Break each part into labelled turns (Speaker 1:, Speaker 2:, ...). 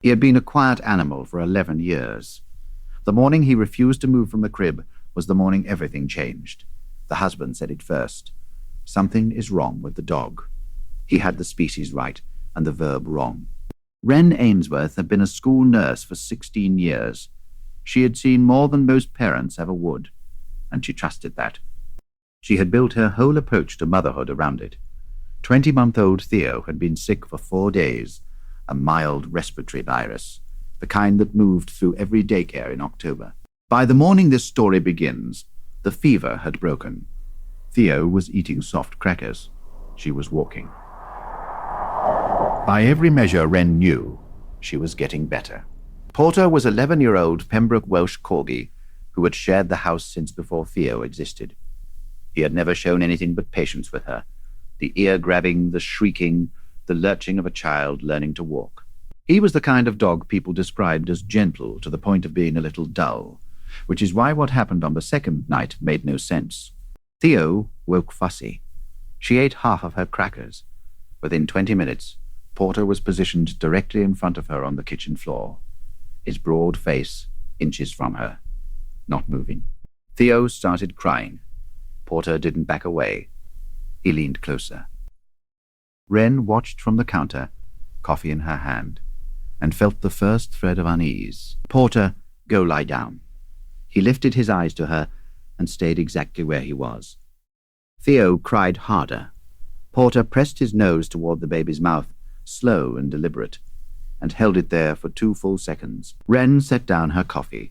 Speaker 1: He had been a quiet animal for 11 years. The morning he refused to move from the crib was the morning everything changed. The husband said it first. Something is wrong with the dog. He had the species right and the verb wrong. Wren Ainsworth had been a school nurse for 16 years. She had seen more than most parents ever would, and she trusted that. She had built her whole approach to motherhood around it. 20-month-old Theo had been sick for 4 days, a mild respiratory virus, the kind that moved through every daycare in October. By the morning this story begins, the fever had broken. Theo was eating soft crackers. She was walking. By every measure Wren knew, she was getting better. Porter was 11-year-old Pembroke Welsh Corgi who had shared the house since before Theo existed. He had never shown anything but patience with her, the ear-grabbing, the shrieking, the lurching of a child learning to walk. He was the kind of dog people described as gentle to the point of being a little dull, which is why what happened on the second night made no sense. Theo woke fussy. She ate half of her crackers. Within 20 minutes, Porter was positioned directly in front of her on the kitchen floor, his broad face inches from her, not moving. Theo started crying. Porter didn't back away. He leaned closer. Wren watched from the counter, coffee in her hand, and felt the first thread of unease. Porter, go lie down. He lifted his eyes to her and stayed exactly where he was. Theo cried harder. Porter pressed his nose toward the baby's mouth, slow and deliberate, and held it there for 2 full seconds. Wren set down her coffee.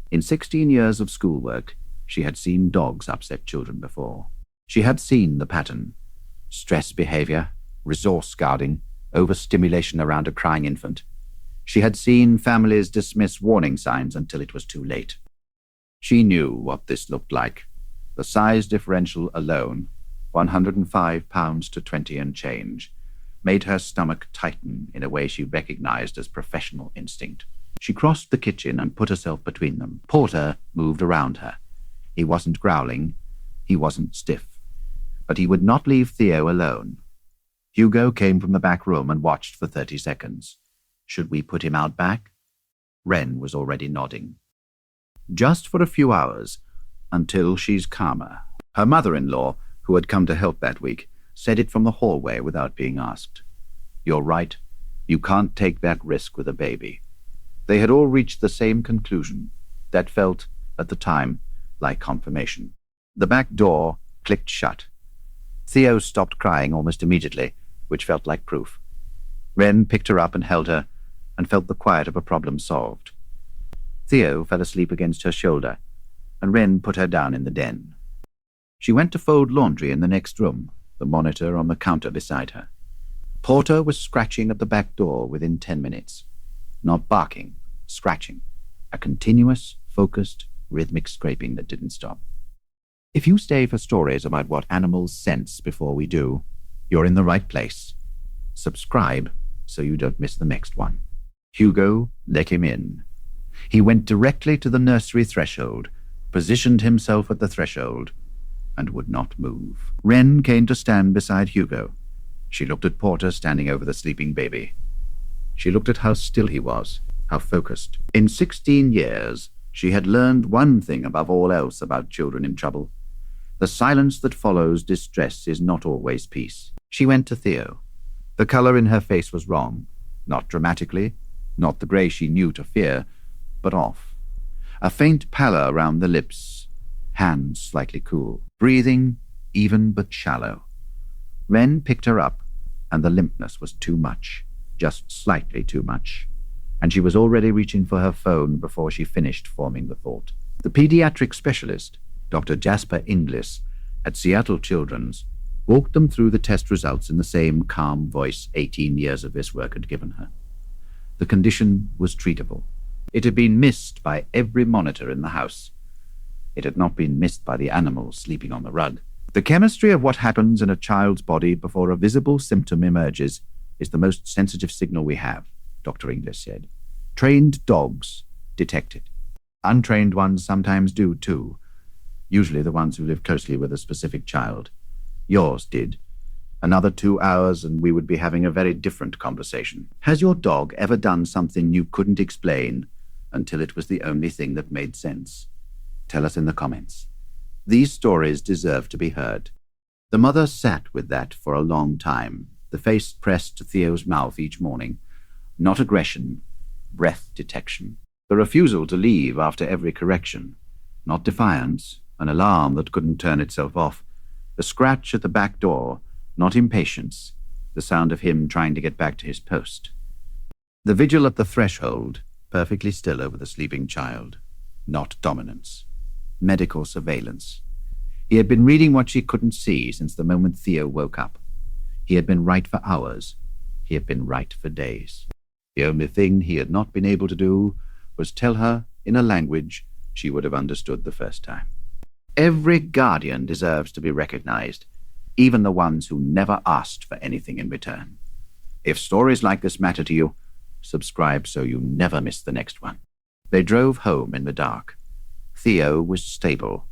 Speaker 1: In 16 years of schoolwork, she had seen dogs upset children before. She had seen the pattern: stress behavior, resource guarding, overstimulation around a crying infant. She had seen families dismiss warning signs until it was too late. She knew what this looked like. The size differential alone, 105 pounds to 20 and change, made her stomach tighten in a way she recognized as professional instinct. She crossed the kitchen and put herself between them. Porter moved around her. He wasn't growling. He wasn't stiff. But he would not leave Theo alone. Hugo came from the back room and watched for 30 seconds. Should we put him out back? Wren was already nodding. Just for a few hours, until she's calmer. Her mother-in-law, who had come to help that week, said it from the hallway without being asked. You're right. You can't take that risk with a baby. They had all reached the same conclusion. That felt, at the time, like confirmation. The back door clicked shut. Theo stopped crying almost immediately, which felt like proof. Wren picked her up and held her, and felt the quiet of a problem solved. Theo fell asleep against her shoulder, and Wren put her down in the den. She went to fold laundry in the next room, the monitor on the counter beside her. Porter was scratching at the back door within 10 minutes. Not barking, scratching. A continuous, focused, rhythmic scraping that didn't stop. If you stay for stories about what animals sense before we do, you're in the right place. Subscribe so you don't miss the next one. Hugo let him in. He went directly to the nursery threshold, positioned himself at the threshold, and would not move. Wren came to stand beside Hugo. She looked at Porter standing over the sleeping baby. She looked at how still he was, how focused. In 16 years, she had learned one thing above all else about children in trouble. The silence that follows distress is not always peace. She went to Theo. The color in her face was wrong. Not dramatically, not the gray she knew to fear, but off. A faint pallor around the lips, hands slightly cool. Breathing, even but shallow. Wren picked her up, and the limpness was too much, just slightly too much, and she was already reaching for her phone before she finished forming the thought. The pediatric specialist, Dr. Jasper Inglis, at Seattle Children's, walked them through the test results in the same calm voice 18 years of this work had given her. The condition was treatable. It had been missed by every monitor in the house. It had not been missed by the animals sleeping on the rug. The chemistry of what happens in a child's body before a visible symptom emerges is the most sensitive signal we have, Dr. Inglis said. Trained dogs detect it. Untrained ones sometimes do too, usually the ones who live closely with a specific child. Yours did, Another 2 hours and we would be having a very different conversation. Has your dog ever done something you couldn't explain until it was the only thing that made sense? Tell us in the comments. These stories deserve to be heard. The mother sat with that for a long time, the face pressed to Theo's mouth each morning. Not aggression, breath detection. The refusal to leave after every correction. Not defiance, an alarm that couldn't turn itself off. The scratch at the back door, not impatience, the sound of him trying to get back to his post. The vigil at the threshold, perfectly still over the sleeping child. Not dominance. Medical surveillance. He had been reading what she couldn't see since the moment Theo woke up. He had been right for hours. He had been right for days. The only thing he had not been able to do was tell her in a language she would have understood the first time. Every guardian deserves to be recognized, even the ones who never asked for anything in return. If stories like this matter to you, subscribe so you never miss the next one. They drove home in the dark. Theo was stable,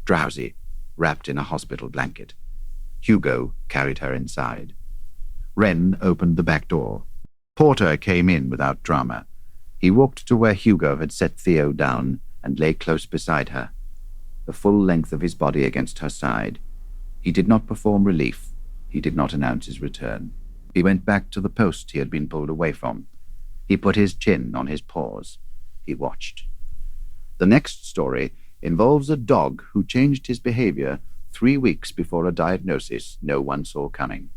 Speaker 1: drowsy, wrapped in a hospital blanket. Hugo carried her inside. Wren opened the back door. Porter came in without drama. He walked to where Hugo had set Theo down and lay close beside her, the full length of his body against her side. He did not perform relief. He did not announce his return. He went back to the post he had been pulled away from. He put his chin on his paws. He watched. The next story involves a dog who changed his behavior 3 weeks before a diagnosis no one saw coming.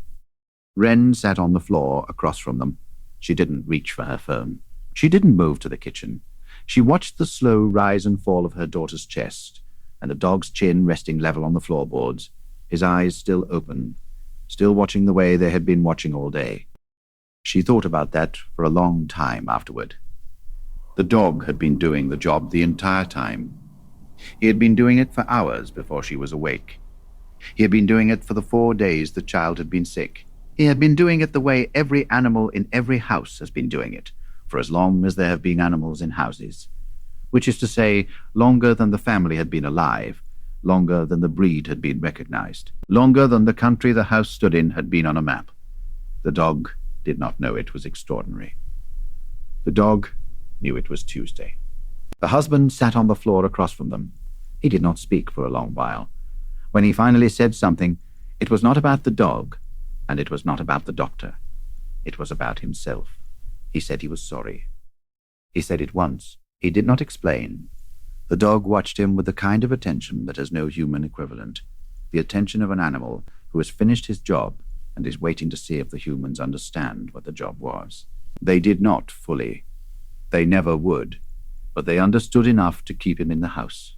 Speaker 1: Wren sat on the floor across from them. She didn't reach for her phone. She didn't move to the kitchen. She watched the slow rise and fall of her daughter's chest, and the dog's chin resting level on the floorboards, his eyes still open, still watching the way they had been watching all day. She thought about that for a long time afterward. The dog had been doing the job the entire time. He had been doing it for hours before she was awake. He had been doing it for the 4 days the child had been sick. He had been doing it the way every animal in every house has been doing it, for as long as there have been animals in houses. Which is to say, longer than the family had been alive, longer than the breed had been recognized, longer than the country the house stood in had been on a map. The dog did not know it was extraordinary. The dog knew it was Tuesday. The husband sat on the floor across from them. He did not speak for a long while. When he finally said something, it was not about the dog, and it was not about the doctor. It was about himself. He said he was sorry. He said it once. He did not explain. The dog watched him with the kind of attention that has no human equivalent, the attention of an animal who has finished his job and is waiting to see if the humans understand what the job was. They did not fully. They never would, but they understood enough to keep him in the house.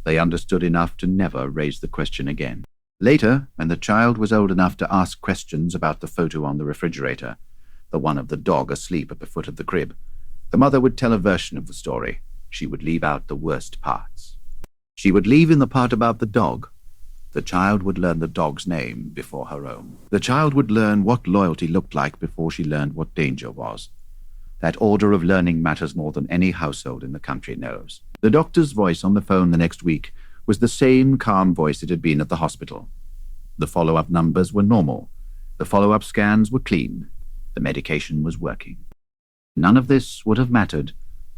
Speaker 1: They understood enough to never raise the question again. Later, when the child was old enough to ask questions about the photo on the refrigerator, the one of the dog asleep at the foot of the crib, the mother would tell a version of the story. She would leave out the worst parts. She would leave in the part about the dog. The child would learn the dog's name before her own. The child would learn what loyalty looked like before she learned what danger was. That order of learning matters more than any household in the country knows. The doctor's voice on the phone the next week was the same calm voice it had been at the hospital. The follow-up numbers were normal. The follow-up scans were clean. The medication was working. None of this would have mattered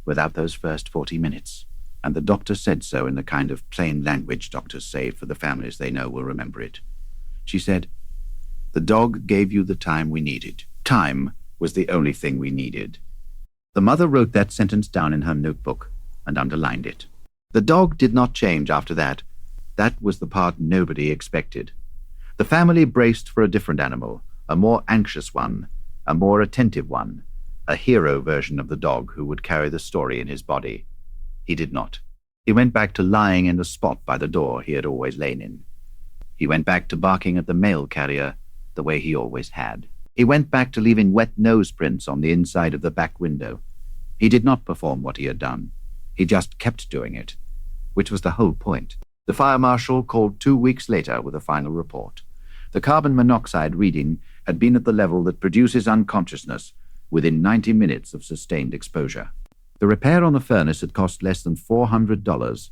Speaker 1: without those first 40 minutes, and the doctor said so in the kind of plain language doctors say for the families they know will remember it. She said, "The dog gave you the time we needed. Time was the only thing we needed." The mother wrote that sentence down in her notebook and underlined it. The dog did not change after that. That was the part nobody expected. The family braced for a different animal, a more anxious one, a more attentive one, a hero version of the dog who would carry the story in his body. He did not. He went back to lying in the spot by the door he had always lain in. He went back to barking at the mail carrier the way he always had. He went back to leaving wet nose prints on the inside of the back window. He did not perform what he had done. He just kept doing it, which was the whole point. The fire marshal called 2 weeks later with a final report. The carbon monoxide reading had been at the level that produces unconsciousness within 90 minutes of sustained exposure. The repair on the furnace had cost less than $400.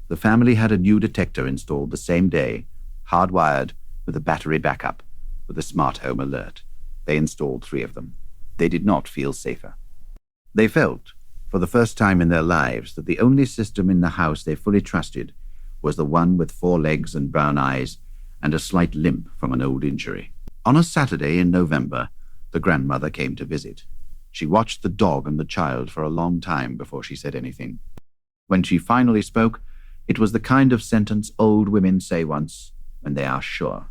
Speaker 1: The family had a new detector installed the same day, hardwired with a battery backup. with a smart home alert. They installed 3 of them. They did not feel safer. They felt, for the first time in their lives, that the only system in the house they fully trusted was the one with 4 legs and brown eyes and a slight limp from an old injury. On a Saturday in November, the grandmother came to visit. She watched the dog and the child for a long time before she said anything. When she finally spoke, it was the kind of sentence old women say once when they are sure.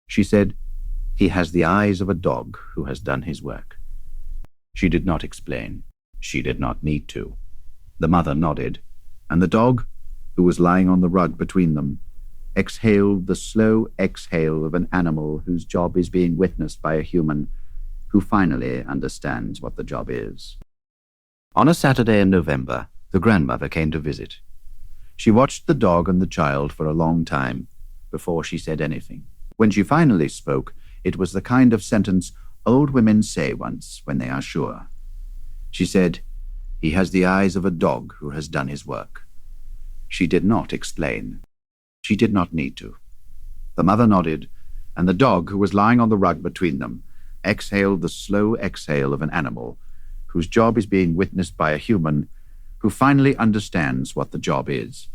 Speaker 1: She said, "He has the eyes of a dog who has done his work." She did not explain. She did not need to. The mother nodded, and the dog, who was lying on the rug between them, exhaled the slow exhale of an animal whose job is being witnessed by a human who finally understands what the job is. On a Saturday in November, the grandmother came to visit. She watched the dog and the child for a long time before she said anything. When she finally spoke, it was the kind of sentence old women say once when they are sure. She said, "He has the eyes of a dog who has done his work." She did not explain. She did not need to. The mother nodded, and the dog, who was lying on the rug between them, exhaled the slow exhale of an animal whose job is being witnessed by a human who finally understands what the job is.